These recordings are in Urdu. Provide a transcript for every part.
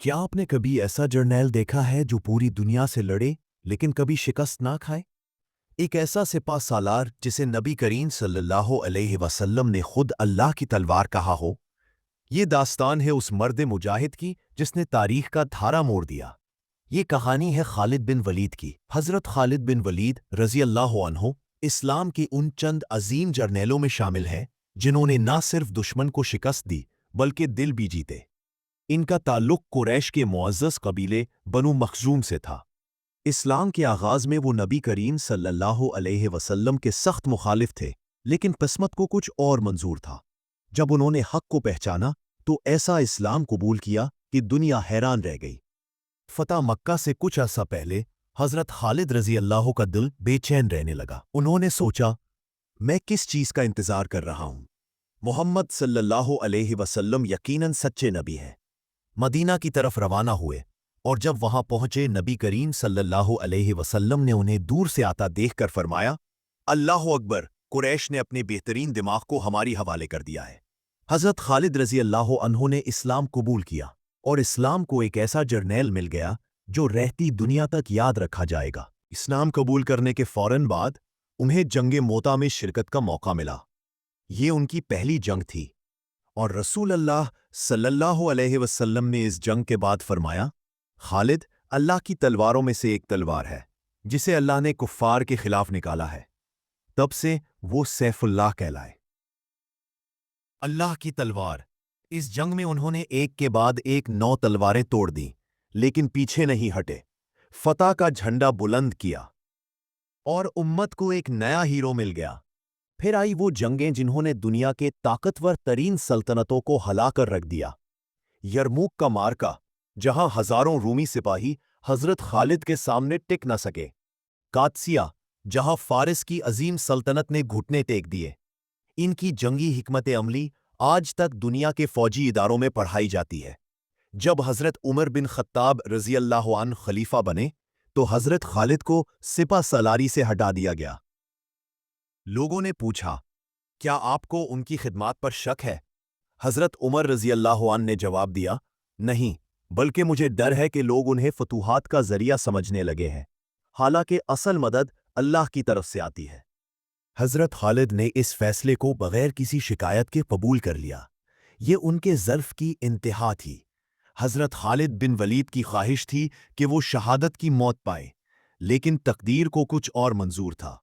کیا آپ نے کبھی ایسا جرنیل دیکھا ہے جو پوری دنیا سے لڑے لیکن کبھی شکست نہ کھائے؟ ایک ایسا سپہ سالار جسے نبی کریم صلی اللہ علیہ وسلم نے خود اللہ کی تلوار کہا ہو۔ یہ داستان ہے اس مرد مجاہد کی جس نے تاریخ کا دھارا موڑ دیا۔ یہ کہانی ہے خالد بن ولید کی۔ حضرت خالد بن ولید رضی اللہ عنہ اسلام کی ان چند عظیم جرنیلوں میں شامل ہیں جنہوں نے نہ صرف دشمن کو شکست دی بلکہ دل بھی جیتے۔ ان کا تعلق قریش کے معزز قبیلے بنو مخزوم سے تھا۔ اسلام کے آغاز میں وہ نبی کریم صلی اللہ علیہ وسلم کے سخت مخالف تھے، لیکن قسمت کو کچھ اور منظور تھا۔ جب انہوں نے حق کو پہچانا تو ایسا اسلام قبول کیا کہ دنیا حیران رہ گئی۔ فتح مکہ سے کچھ عرصہ پہلے حضرت خالد رضی اللہ کا دل بے چین رہنے لگا۔ انہوں نے سوچا، میں کس چیز کا انتظار کر رہا ہوں؟ محمد صلی اللہ علیہ وسلم یقیناً سچے نبی ہیں۔ مدینہ کی طرف روانہ ہوئے، اور جب وہاں پہنچے نبی کریم صلی اللہ علیہ وسلم نے انہیں دور سے آتا دیکھ کر فرمایا، اللہ اکبر، قریش نے اپنے بہترین دماغ کو ہماری حوالے کر دیا ہے۔ حضرت خالد رضی اللہ عنہ نے اسلام قبول کیا، اور اسلام کو ایک ایسا جرنیل مل گیا جو رہتی دنیا تک یاد رکھا جائے گا۔ اسلام قبول کرنے کے فوراً بعد انہیں جنگ موتا میں شرکت کا موقع ملا۔ یہ ان کی پہلی جنگ تھی، اور رسول اللہ صلی اللہ علیہ وسلم نے اس جنگ کے بعد فرمایا، خالد اللہ کی تلواروں میں سے ایک تلوار ہے جسے اللہ نے کفار کے خلاف نکالا ہے۔ تب سے وہ سیف اللہ کہلائے۔ اللہ کی تلوار۔ اس جنگ میں انہوں نے ایک کے بعد ایک 9 تلواریں توڑ دیں، لیکن پیچھے نہیں ہٹے، فتح کا جھنڈا بلند کیا، اور امت کو ایک نیا ہیرو مل گیا۔ پھر آئی وہ جنگیں جنہوں نے دنیا کے طاقتور ترین سلطنتوں کو ہلا کر رکھ دیا۔ یرموک کا مارکا، جہاں ہزاروں رومی سپاہی حضرت خالد کے سامنے ٹک نہ سکے۔ قادسیہ، جہاں فارس کی عظیم سلطنت نے گھٹنے ٹیک دیے۔ ان کی جنگی حکمت عملی آج تک دنیا کے فوجی اداروں میں پڑھائی جاتی ہے۔ جب حضرت عمر بن خطاب رضی اللہ عنہ خلیفہ بنے تو حضرت خالد کو سپہ سالاری سے ہٹا دیا گیا۔ لوگوں نے پوچھا، کیا آپ کو ان کی خدمات پر شک ہے؟ حضرت عمر رضی اللہ عنہ نے جواب دیا، نہیں، بلکہ مجھے ڈر ہے کہ لوگ انہیں فتوحات کا ذریعہ سمجھنے لگے ہیں، حالانکہ اصل مدد اللہ کی طرف سے آتی ہے۔ حضرت خالد نے اس فیصلے کو بغیر کسی شکایت کے قبول کر لیا۔ یہ ان کے ظرف کی انتہا تھی۔ حضرت خالد بن ولید کی خواہش تھی کہ وہ شہادت کی موت پائے، لیکن تقدیر کو کچھ اور منظور تھا۔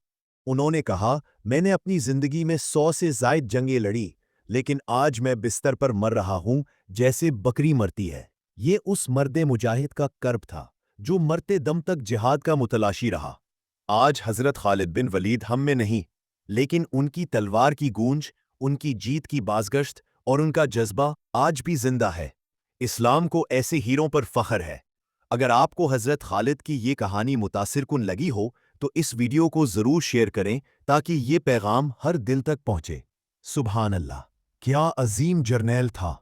انہوں نے کہا، میں نے اپنی زندگی میں 100 سے زائد جنگیں لڑی، لیکن آج میں بستر پر مر رہا ہوں جیسے بکری مرتی ہے۔ یہ اس مرد مجاہد کا کرب تھا جو مرتے دم تک جہاد کا متلاشی رہا۔ آج حضرت خالد بن ولید ہم میں نہیں، لیکن ان کی تلوار کی گونج، ان کی جیت کی بازگشت اور ان کا جذبہ آج بھی زندہ ہے۔ اسلام کو ایسے ہیروں پر فخر ہے۔ اگر آپ کو حضرت خالد کی یہ کہانی متاثر کن لگی ہو تو اس ویڈیو کو ضرور شیئر کریں تاکہ یہ پیغام ہر دل تک پہنچے۔ سبحان اللہ، کیا عظیم جرنیل تھا!